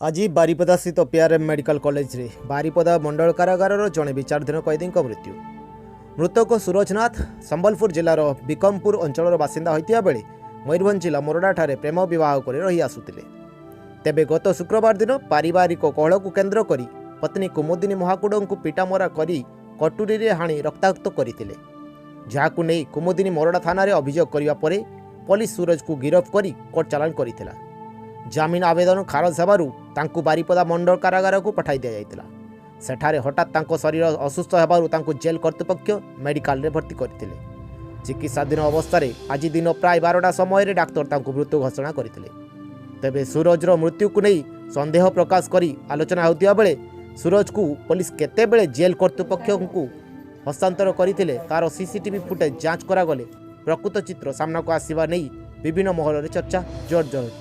आज बारिपदा स्थित PRM medical college रे बारिपदा मंडल कारागार जड़े विचाराधीन कैदी मृत्यु। मृतक सूरजनाथ संबलपुर जिलार बिकमपुर अंचल बासिंदा होता बेले मयूरभंज जिला मोरडाठारे प्रेम विवाह कर रही आसुतिले। तेबे गत शुक्रवार दिन पारिवारिक कलह को केन्द्र करी पत्नी कुमुदिनी महाकुड़ को पिटामरा करी कटुरी रे हाणी रक्ताक्त करथिले। जहाकु नै कुमुदिनी मोरडा थाना रे अभियोग करिवा परे पुलिस सूरज को गिरफ्त करी कोर्ट चालान करिथिला। जामिन आवेदन खारज हेबारु तांकु बारिपदा मंडल कारागार को पठाई दिया जायतिला। सेठारे हठात तांको शरीर असुस्थ हेबारु तांको जेल कर्तृपक्ष मेडिकल रे भर्ती करथिले। चिकित्साधीन अवस्था रे आज दिन प्राय 12टा समय रे डाक्टर तांको मृत्यु घोषणा करथिले। तेबे सूरजर मृत्यु को नहीं संदेह प्रकाश करी आलोचना होतिया बेले सूरज को पुलिस केतेबेले जेल कर्तृपक्ष को हस्तांतर करथिले तार सीसीटीवी फुटेज जांच करागले प्रकृत चित्र सामना को आसीबा नहीं विभिन्न महल रे चर्चा जोर जोर।